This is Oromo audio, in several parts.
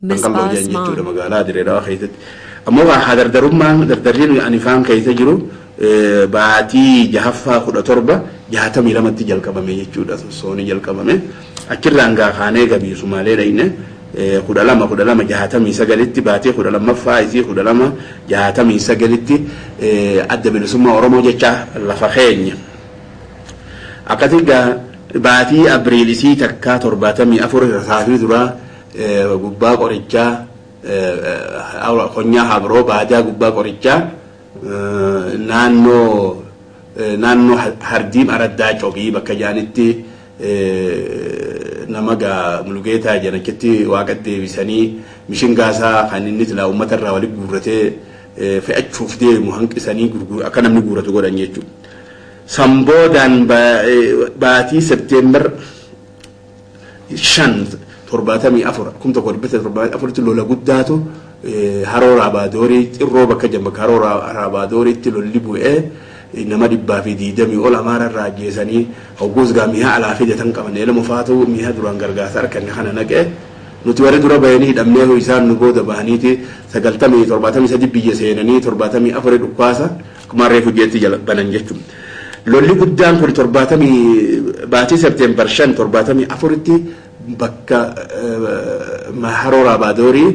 kan loo jaan jechuudha magaalaa Direedawaa keessatti. Ammoo hadardarummaan dardarriin ani faan keessa jiru baatii jahaffaa 1762tti jalqabame jechuudha. Sooni jalqabame achirraan kaanee gabii Sumaalee dhayne 1269tti baatee 12ffaa isii 1269tti adda bilisummaa Oromoo jecha lafa keenya. Akkasii baatii Abriilisii takkaa 74 saafii duraa gubbaa qorichaa konyaa Habiroo baadaa gubbaa qorichaa naannoo Hardiim Araddaa Cobii bakka jaanitti nama Mulugeetaa jedhachitti waaqa deebisanii mishingaasaa kan inni silaa uummata irraa walitti guurratee fe'achuuf deemu hanqisanii akka namni guurratu godhan jechuudha. Samboodaan baatii Septeembar 5 74 lola guddaatu haroo Raabaadorii xirroo bakka jambaka haroo Raabaadoriitti lolli bu'ee nama 220 ol Amaara irraa ajjeesanii hogguus mi'a alaa fidatan qaban elmu faatu mi'a duraan gargaarsa harkan kana naqee nuti warri dura bayanii hidhamnee isaan nu booda bahaniiti 73 biyya seenanii 74 dhukkaasa akkuma reefu jeetti banan jechuudha. Lolli guddaan kun 70 baatii Septeembar 5 74tti bakka haroo Raabaadorii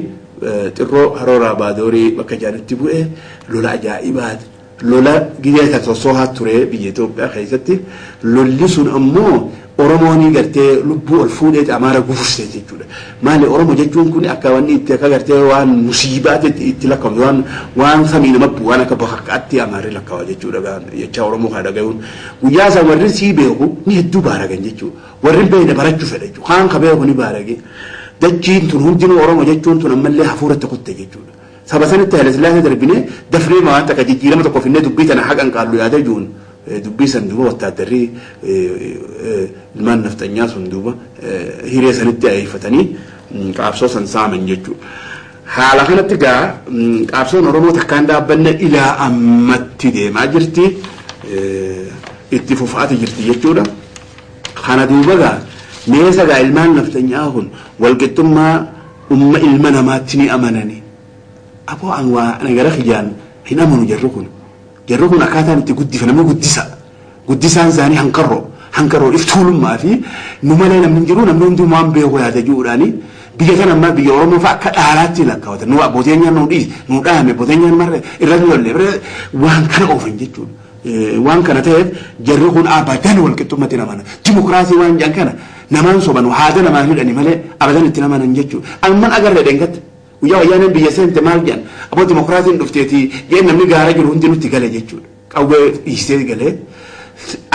xirroo haroo Raabaadorii bakka jaanitti bu'ee lola ajaa'ibaati. Lola gideeta tosoohaa ture biyya Itoophiyaa keessatti lolli sun ammoo Oromoonii gartee lubbuu ol fuudhee Amaara gufurse jechuudha. Maali Oromoo jechuun kun akka wanni itti akka gartee waan musiibaatti itti lakkaa'u waan samii nama waan akka bakkaatti Amaarri lakkaa'u jechuudha. Jecha Oromoo kana dhaga'uun guyyaa isaa warri sii beeku ni hedduu baaragan jechuudha. Warri beekne barachuu fedha jechuudha. Kaan ka beeku ni baarage. Dachiin tun hundinuu Oromoo jechuun tun ammallee hafuuratti kutte jechuudha. Saba sanitti Haile Sillaasee darbinee dafnee waan takka jijjiirama tokko finnee dubbii tana haqan qaallu yaada juun dubbii san duuba wattaaddarrii ilmaan naftanyaa sun duuba hiree sanitti ayeeffatanii qaabsoo san saaman jechuudha. Haala kanatti qaabsoon Oromoo takkaan dhaabbanne ilaa ammatti deemaa jirti itti fufaati jirti jechuudha. Kana duuba meesa ilmaan naftanyaa kun walqixxummaa ilma namaatti ni amananii. Apo anwa negara khijaan hin amanu jarru kun akkaataan itti guddifamee guddisaan isaanii hanqarroo iftuulummaa fi nu malee namni jiru namni hundi waan beeku yaada jiruudhaani biyya kana amma biyya Oromoo fa akka dhaalaatti lakkaawatan nu abbooteenya nu dhaame abbooteenya marre irra lolle waan kana oofan jechuudha. Waan kana ta'eef jarri kun abadan walqixxummatti namana dimokiraasii waan jaan kana namaan soban haada namaan hidhani malee abadan itti namanan jechuudha. Amman agarre dengatti guyyaa wayyaanen biyya seente maal jedhan aboo dimokiraasiin dhufteetii jeen namni gaara jiru hundi nutti gale jechuudha. Qawwee dhiistee galee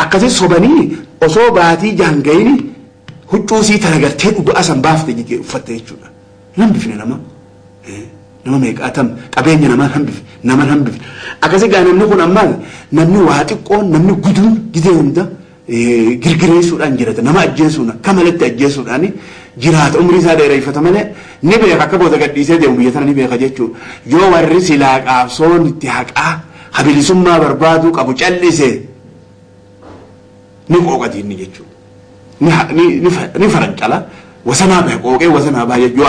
akkasii sobanii osoo baatii jaangayini huccuusii talagartee dhugaa asan baafte jigee uffatte jechuudha. Nam bifne nama meeqaatam qabeenya nama hambif akkasii namni kun ammaal namni waa xiqqoon namni guduun gidee hunda girgireessuudhaan jirata nama ajjeesuudha kamalatti ajjeesuudhaani jiraata umrii isaa dheereeffata malee ni beeka akka booda gadhiisee deemu biyya tana ni beeka jechuudha. Yoo warri silaa qaabsoon itti haqaa habilisummaa barbaaduu qabu callise ni qooqatiinni jechuudha. Ni farancala wasanaa bahe qooqee wasanaa bahe yoo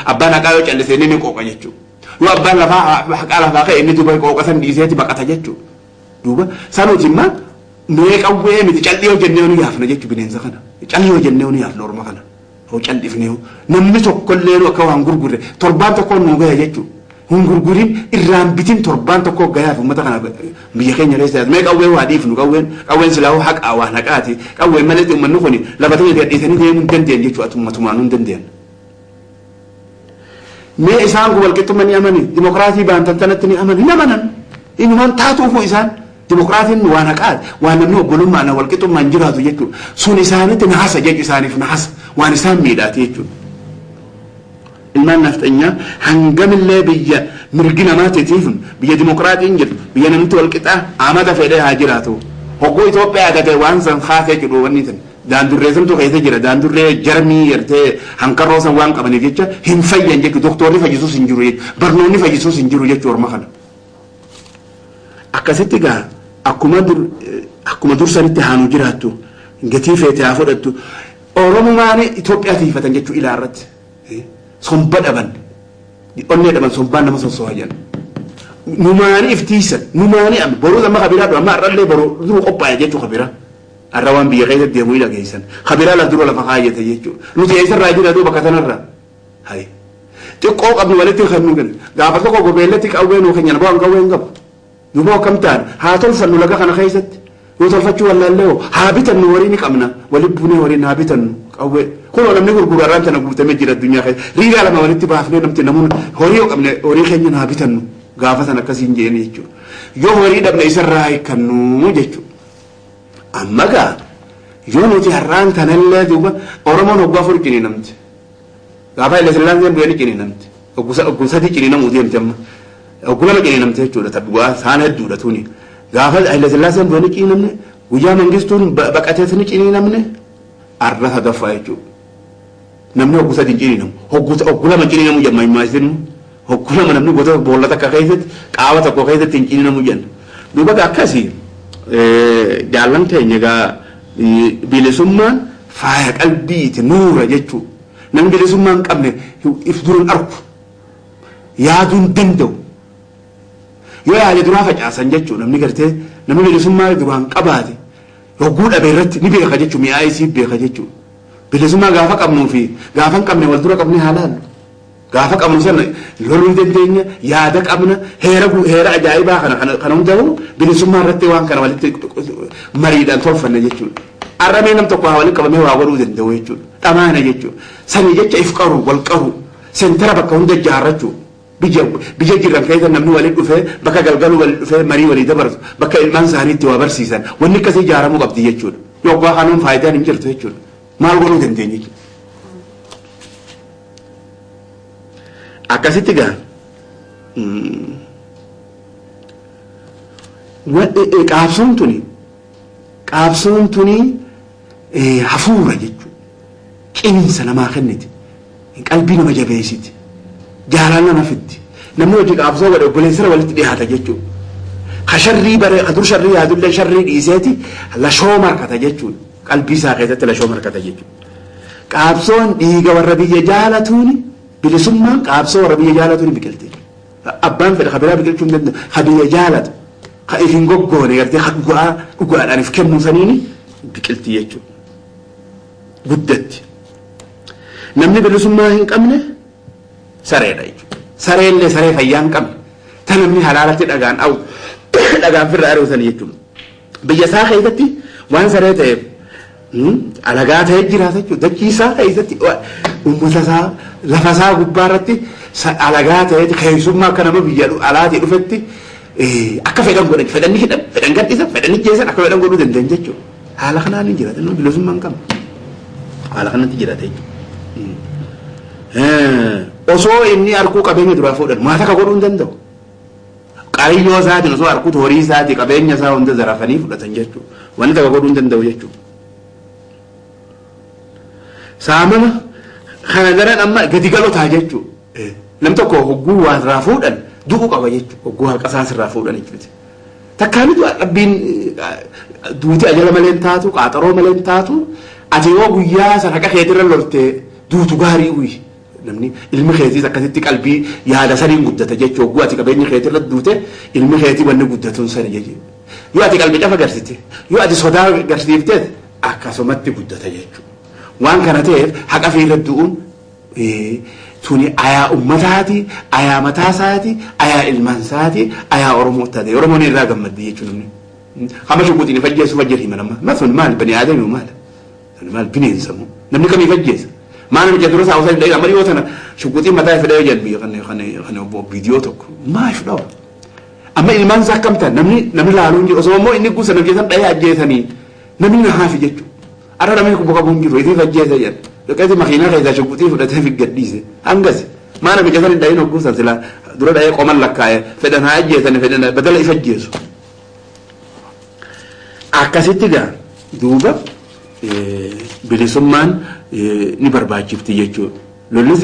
abbaan haqaa yoo callise ni qooqa jechuudha. Yoo abbaan haqaa lafaa ka'e inni duuba qooqa san dhiiseeti baqata jechuudha. Duuba sanuuti immoo mee qawwee miti calli yoo jennee nu yaafna jechuudha bineensa kana. Calli yoo jennee nu yaafna orma kana. Hoo callifnee namni tokkollee akka waan gurgurre torbaan tokkoon nu gahe jechuudha. Hungurgurin irraan bitin torbaan tokko gayaaf uummata kana biyya keenya keessa mee qawwee waa dhiifnu qawween silaa haqaa waan haqaati qawween malee uummanni kun lafa ta'e gadhiisanii deemuu hin dandeenye jechuudha atummatumaan hin dandeenye. Mee isaan kun walqixxummaa ni amani dimokiraasii baantantanatti ni amani namanan inumaan taatuufu isaan dimokiraasiin waan haqaati waan namni obbolummaan walqixxummaan jiraatu jechuudha sun isaanitti nahasa jechu isaaniif nahasa waan isaan miidhaati jechuudha. Ilmaan naftanyaa hangamillee biyya mirgi namaatiif biyya dimokiraatiin jiru biyya namni walqixaa amata fedhee haa jiraatu. Hoggoo Itoophiyaa agatee waan san haasee jedhu wanni tan daandurree santu keessa jira daandurree jarmii yertee hanqarroo san waan qabaniif jecha hin fayyan jechu doktorri fayyisuus hin jiru barnoonni fayyisuus hin jiru jechuu orma kana. Akkasitti akkuma dursanitti haanu jiraattu gatii feetee haa fudhattu Oromumaan Itoophiyaa tiifatan jechuu ilaarratti. somba dhaban onnee dhaban sombaan nama sossoha jedhan numaani iftiisan numaani am boruu amma kabiraa amma arrallee boruu duru qophaa'e jechuu kabiraa arra waan biyya keessatti deemuu dhageessan kabiraa la dura lafa kaayate jechuu nuti eessarraa jira duuba bakka sanarraa hay xiqqoo qabnu walitti kannu gan gaafa tokko gobeellatti qawwee nuu keenya naboo qawween qabu duuba akkam ta'an haa tolfannu laga kana keessatti yoo tolfachuu wallaallee haa bitannu horii ni qabna wali buunee horii haa bitannu qawwee kun namni gurgurarraan tana guutamee jira addunyaa keessa riigaa lama walitti baafnee namti namuun horii yoo qabne horii keenya haa bitannu gaafa sana akkasiin jeeni jechuudha yoo horii dhabne isarraa hiikannu jechuudha amma gaa yoo nuti har'aan tanallee duuba oromoon hoggaa afur cini namti gaafa illee sillaan seen bu'ee cini namti ogguusatti cini namuu deemte amma oggulama cini namti jechuudha tabbu'aa saan hedduudha tuni gaafa illee sillaan seen bu'ee cini namne guyyaa mangistuun baqatees ni cini namne arra sadaffaa jechuudha namni ogguusatti cini namu oggulama cini namu jamma himaasinu oggulama namni goota boolla takka keessatti qaama tokko keessatti hin cini namu jenna duuba akkasii jaallan keenya gaa bilisummaan faaya qalbiiti nuura jechuudha namni bilisummaan qabne if duran arku yaaduun danda'u yoo yaade duraa facaasan jechuudha namni gartee namni bilisummaa duraan qabaate yogguu dhabe irratti ni beeka jechuudha mi'aa isii beeka jechuudha bilisummaa gaafa qabnuu fi gaafa hin qabne wal dura qabne haalaan gaafa qabnu sana loluu dandeenya yaada qabna heera ajaa'ibaa kana hundaa'u bilisummaa irratti waan kana walitti mariidhaan tolfanne jechuudha arramee nam tokko haa walitti qabamee waa godhuu danda'u jechuudha dhamaana jechuudha sanii jecha if qaru wal qaru seentara bakka hunda ijaarrachuu biyya jiran keessa namni walitti dhufee bakka galgaluu walitti dhufee marii walii dabarsu bakka ilmaan isaaniitti waa barsiisan wanni akkasii ijaaramuu qabdi jechuudha yookaan kanuun faayidaan hin jirtu jechuudha maal godhuu dandeenya jechuudha. akkasitti gaa qaabsoon tuni hafuura jechuudha qinsa namaa kenniti qalbii nama jabeessiti jaalala nama fiddi namni hojii qaabsoo godhe obboleessira walitti dhiyaata jechuudha hasharrii bare adur sharrii yaadullee sharrii dhiiseeti lashoo markata jechuudha qalbii isaa keessatti lashoo markata jechuudha qaabsoon dhiiga warra biyya jaalatuuni bilisummaan qaabsoo warra biyya jaalatuuni biqilti abbaan fedha kabiraa biqilchuu hin danda'u ka biyya jaalatu ka if hin goggoone gartee ka dhugaadhaan if kennuu saniini biqilti jechuudha guddatti namni bilisummaa hin qabne sareedha jechuudha sareellee saree fayyaa hin qabne ta namni halaalatti dhagaan dhawu dhagaan firra ari'usan jechuudha biyya isaa keessatti waan saree ta'eef alagaa ta'ee jiraata jechuudha dachii isaa keessatti uummata isaa lafa isaa gubbaa irratti alagaa ta'ee keessummaa akka nama biyya alaatii dhufetti akka fedhan godhan fedhanni hidhan fedhan gadhiisan fedhanni jeesan akka fedhan godhuu danda'an jechuudha haala kanaan hin jiraatan bilisummaa hin qabne haala kanatti jiraata jechuudha osoo inni arkuu qabeenya duraa fuudhan maata akka godhuu hin danda'u qabiyyoo isaatiin osoo arkuu horii isaatii qabeenya isaa hunda zarafanii fudhatan jechuudha wanni takka godhuu hin danda'u jechuudha saamama kana daran amma gadi galotaa jechuudha nam tokko hogguu waan irraa fuudhan du'uu qaba jechuudha hogguu haqa isaas irraa fuudhan jechuudha takkaanitu dhabbiin duuti ajala malee hin taatu qaaxaroo malee hin taatu ati yoo guyyaa san haqa keetirra loltee duutu gaarii uyi namni ilmi keetiis akkasitti qalbii yaada saniin guddata jechuudha hogguu ati qabeenya keetirra duute ilmi keetii wanni guddatuun sani jechuudha yoo ati qalbii cafa garsite yoo ati sodaa garsiifteet akkasumatti guddata jechuudha waan kana ta'eef haqa fiirra du'uun tuni ayaa ummataati ayaa mataasaati ayaa ilmaansaati ayaa oromoo taate oromoon irraa gammadde jechuudha namni kama shukuutiin fajjeessu fajjeetii manamma masun maal bani aadamii maal bineensamu namni kamii fajjeessa maana mija dura saa usan amma dhiyoo tana shukuutiin mataa fedhee jedhu kan viidiyoo tokko maaf dhawa amma ilmaan isaa akkam ta'an namni laaluun jiru osoo immoo inni guusan hojjetan dhahee ajjeesanii namni na haafi jechuudha arra namni kubba qabuun jiru itti fajjeessa jedhu dhaqeeti makiinaa keessaa shukuutii fudhatee fi gadhiise hangasi maana mija san hin dhahin hogguusan sila dura dhahee qoman lakkaa'e fedhan haa ajjeesanii fedhan badala if ajjeesu akkasitti gaa duuba bilisummaan ni barbaachifti jechuudha lolli